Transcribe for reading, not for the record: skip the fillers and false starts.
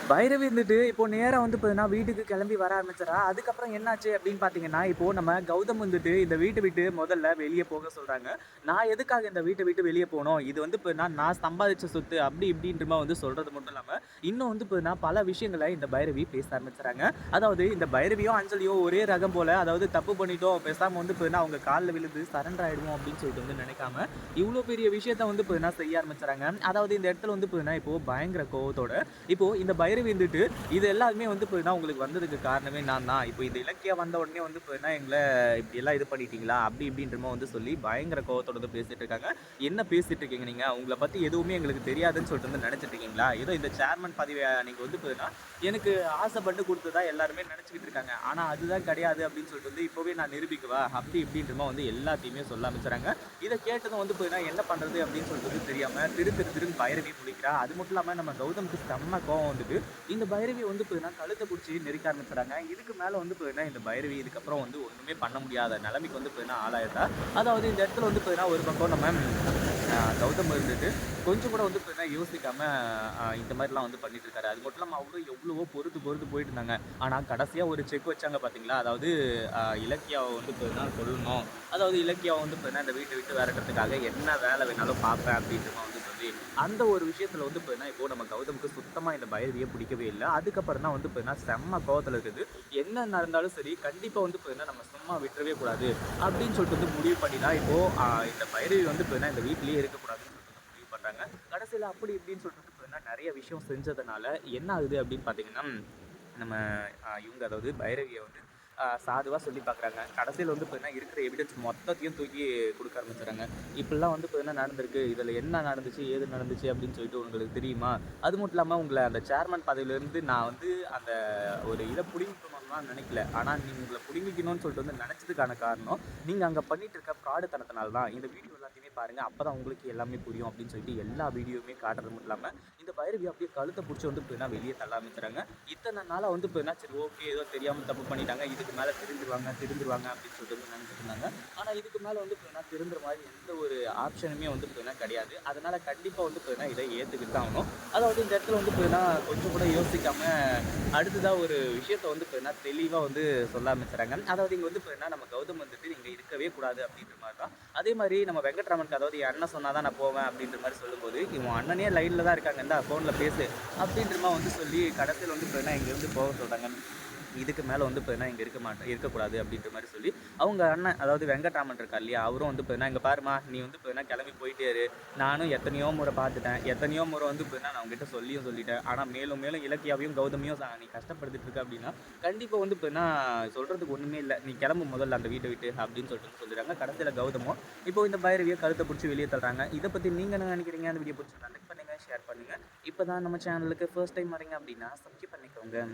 பைரவி இருந்துட்டு இப்போ நேரா வந்து பார்த்தீங்கன்னா, வீட்டுக்கு கிளம்பி வர ஆரம்பிச்சறா. அதுக்கப்புறம் என்னாச்சு அப்படின்னு பார்த்தீங்கன்னா, இப்போ நம்ம கௌதம் வந்துட்டு இந்த வீட்ட விட்டு முதல்ல வெளிய போக சொல்றாங்க. நான் எதுக்காக இந்த வீட்ட விட்டு வெளிய போணும்? இது வந்து பார்த்தீங்கன்னா, நான் சம்பாதிச்ச சொத்து அப்படி இப்படின்ற மாரி வந்து சொல்றது மட்டும் இல்லாம, இன்னும் வந்து பார்த்தீங்கன்னா, பல விஷயங்கள இந்த பைரவி பேச ஆரம்பிச்சுறாங்க. அதாவது இந்த பைரவியும், அஞ்சலியும் ஒரே ரகம் போல. அதாவது தப்பு பண்ணிட்டோம். பேசாம வந்து பார்த்தீங்கன்னா, அவங்க கால்ல விழுந்து சரண்டர் ஆயிடுவோம் அப்படின்னு சொல்லிட்டு வந்து நினைக்காம, இவ்ளோ பெரிய விஷயத்த வந்து பார்த்தீங்கன்னா செய்ய ஆரம்பிச்சுறாங்க. அதாவது இந்த இடத்துல வந்து பார்த்தீங்கன்னா, இப்போ பயங்கர கோவத்தோட இப்போ இந்த பைரவி இருந்துட்டு, இது எல்லாமே வந்து பார்த்தீங்கன்னா, உங்களுக்கு வந்ததுக்கு காரணமே நான் தான். இப்போ இந்த இலக்கியம் வந்த உடனே வந்து பார்த்தீங்கன்னா, எங்கள இப்படியெல்லாம் இது பண்ணிட்டீங்களா? அப்படி இப்படின்ற மாரி வந்து சொல்லி பயங்கர கோவத்தோட வந்து பேசிட்டு இருக்காங்க. என்ன பேசிட்டு இருக்கீங்க நீங்க? உங்கள பத்தி எதுவுமே எங்களுக்கு தெரியாதுன்னு சொல்லிட்டு வந்து நெனச்சுட்டு இருக்கீங்களா? ஏதோ இந்த சேர்மன் பதவிய நீங்க வந்து பார்த்தீங்கன்னா, எனக்கு ஆசைப்பட்டு குடுத்ததா எல்லாருமே நெனச்சுக்கிட்டு இருக்காங்க. ஆனா அதுதான் கிடையாது அப்படின்னு சொல்லிட்டு வந்து இப்பவே நான் நிரூபிக்கவா? அப்படி இப்படின்ற மாரி வந்து எல்லாத்தையுமே சொல்ல ஆரம்பிச்சுறாங்க. இத கேட்டதும் வந்து பார்த்தீங்கன்னா, என்ன பண்றது அப்படின்னு சொல்லிட்டு வந்து தெரியாம திருன்னு பைரவி முழிக்கிறா. அது மட்டும் இல்லாம நம்ம கௌதம்க்கு செம்ம கோவம் வந்துட்டு இந்த பைரவி வந்து பார்த்தீங்கன்னா, கழுத்த புடிச்சு நெரிக்க ஆரம்பிச்சுறாங்க. இதுக்கு மேல வந்து பார்த்தீங்கன்னா, இந்த பைரவி இதுக்கப்புறம் வந்து ஒண்ணுமே பண்ண முடியாத நெலைமைக்கு வந்து பார்த்தீங்கன்னா ஆளாயிடுறா. அதாவது இந்த இடத்துல வந்து பார்த்தீங்கன்னா, ஒரு பக்கம் நம்ம கௌதம் இருந்துட்டு கொஞ்சம் கூட வந்து பார்த்தீங்கன்னா, யோசிக்காம இந்த மாரிலாம் வந்து பண்ணிட்டு இருக்காரு. அது மட்டும் இல்லாம அவரும் எவ்வளவோ பொறுத்து போயிட்டு இருந்தாங்க. ஆனா கடைசியா ஒரு செக் வச்சாங்க பார்த்தீங்களா? அதாவது இலக்கியாவ வந்து பார்த்தீங்கன்னா கொல்லணும். அதாவது இலக்கியாவ வந்து பார்த்தீங்கன்னா, இந்த வீட்ட விட்டு விரட்டுறதுக்காக என்ன வேலை வேணாலும் பார்ப்பேன் அப்படின்ற மாரி வந்து சொல்லி அந்த ஒரு விஷயத்துல வந்து பார்த்தீங்கன்னா, இப்போ நம்ம கௌதமுக்கு சுத்தமா இந்த பைரவிய பிடிக்கவே இல்ல. அதுக்கப்புறம் தான் வந்து பார்த்தீங்கன்னா, செம்ம கோவத்துல இருக்குது. என்ன நடந்தாலும் சரி, கண்டிப்பா வந்து பார்த்தீங்கன்னா, நம்ம சும்மா விட்டுறவே கூடாது. அப்படின்னு சொல்லிட்டு வந்து முடிவு பண்ணி தான் இப்போ இந்த பைரவி வந்து பார்த்தீங்கன்னா, இந்த வீட்டிலேயே இருக்கக்கூடாதுன்னு சொல்லிட்டு வந்து முடிவு பண்றாங்க. கடைசியில அப்படி இப்படின்னு சொல்லிட்டு வந்து பார்த்தீங்கன்னா, நெறைய விஷயம் செஞ்சதுனால என்ன ஆகுது அப்படின்னு பார்த்தீங்கன்னா, நம்ம இவங்க அதாவது பைரவிய வந்து சாதுவா சொல்லி பார்க்குறாங்க. கடைசியில வந்து பார்த்தீங்கன்னா, இருக்கிற எவிடன்ஸ் மொத்தத்தையும் தூக்கி குடுக்க ஆரம்பிச்சுர்றாங்க. இப்படிலாம் வந்து பார்த்தீங்கன்னா நடந்திருக்கு. இதுல என்ன நடந்துச்சு? ஏது நடந்துச்சு? அப்படின்னு சொல்லிட்டு உங்களுக்கு தெரியுமா? அது மட்டும் இல்லாம உங்கள அந்த சேர்மன் பதவியிலருந்து நான் வந்து அந்த ஒரு இத புடுங்கிக்கணும்லாம் நினைக்கல. ஆனா நீங்க உங்கள புடுங்கிக்கணும்னு சொல்லிட்டு வந்து நினைச்சதுக்கான காரணம், நீங்க அங்க பண்ணிட்டு இருக்க ஃப்ராடுத்தனத்தினால தான். இந்த வீடியோ எல்லாத்தையுமே பாருங்க. அப்பதான் உங்களுக்கு எல்லாமே புரியும் அப்படின்னு சொல்லிட்டு எல்லா வீடியோவுமே காட்டுறது மட்டும் இல்லாம, இந்த பைரவி அப்படியே கழுத்த புடிச்சு வந்து பார்த்தீங்கன்னா வெளிய தள்ள ஆரம்பிச்சுர்றாங்க. இத்தன நாளா வந்து பார்த்தீங்கன்னா, சரி ஓகே ஏதோ தெரியாம தப்பு பண்ணிட்டாங்க. இதுக்கு மேல திருந்துருவாங்க அப்படின்னு சொல்லிட்டு வந்து நினைச்சிட்டு இருந்தாங்க. ஆனா இதுக்கு மேல வந்து பார்த்தீங்கன்னா, திருந்துற மாரி எந்த ஒரு ஆப்ஷனுமே வந்து பார்த்தீங்கன்னா கிடையாது. அதனால கண்டிப்பா வந்து பார்த்தீங்கன்னா, இத ஏத்துக்கிட்டு தான் ஆகணும். அதாவது இந்த இடத்துல வந்து பார்த்தீங்கன்னா, கொஞ்சம் கூட யோசிக்காம அடுத்ததா ஒரு விஷயத்த வந்து பார்த்தீங்கன்னா, தெளிவா வந்து சொல்ல ஆரம்பிச்சுறாங்க. அதாவது இங்க வந்து பார்த்தீங்கன்னா, நம்ம கௌதம் வந்துட்டு இங்க இருக்கவே கூடாது அப்படின்ற மாரி தான். அதே மாரி நம்ம வெங்கட்ராமனுக்கு அதாவது என் அண்ணன் சொன்னா தான் நான் போவேன் அப்படின்ற மாரி சொல்லும்போது, இவன் அண்ணனே லைன்ல தான் இருக்காங்க. இந்தா ஃபோன்ல பேசு அப்படின்ற மாரி வந்து சொல்லி கடைசியில வந்து பார்த்தீங்கன்னா, இங்கேருந்து போக சொல்றாங்க. இதுக்கு மேல வந்து பார்த்தீங்கன்னா, இங்க இருக்கக்கூடாது அப்படின்ற மாரி சொல்லி, அவங்க அண்ணன் அதாவது வெங்கட்ராமன் இருக்கார் இல்லையா? அவரும் வந்து பார்த்தீங்கன்னா, "இங்க பாரும்மா, நீ வந்து பார்த்தீங்கன்னா கிளம்பி போயிட்டே இரு. நானும் எத்தனையோ முறை பார்த்துட்டேன். எத்தனையோ முறை வந்து பார்த்தீங்கன்னா, நான் உன்கிட்ட சொல்லியும் சொல்லிட்டேன். ஆனா மேலும் மேலும் இலக்கியாவையும், கௌதமையும் நீ கஷ்டப்படுத்திட்டு இருக்க அப்படின்னா, கண்டிப்பா வந்து பார்த்தீங்கன்னா சொல்றதுக்கு ஒண்ணுமே இல்ல. நீ கிளம்பு முதல்ல அந்த வீட்ட விட்டு" அப்படின்னு சொல்லிட்டு வந்து சொல்லிடுறாங்க. கடைசியில கௌதமும் இப்போ இந்த பைரவிய கழுத்த புடிச்சு வெளிய தள்ளுறாங்க. இத பத்தி நீங்க என்ன நினைக்கிறீங்க? அந்த வீடியோ புடிச்சிருந்தா லைக் பண்ணுங்க, ஷேர் பண்ணுங்க. இப்ப தான் நம்ம சேனலுக்கு ஃபர்ஸ்ட் டைம் வரீங்க அப்படின்னா, சப்ஸ்கிரைப் பண்ணிக்கோங்க.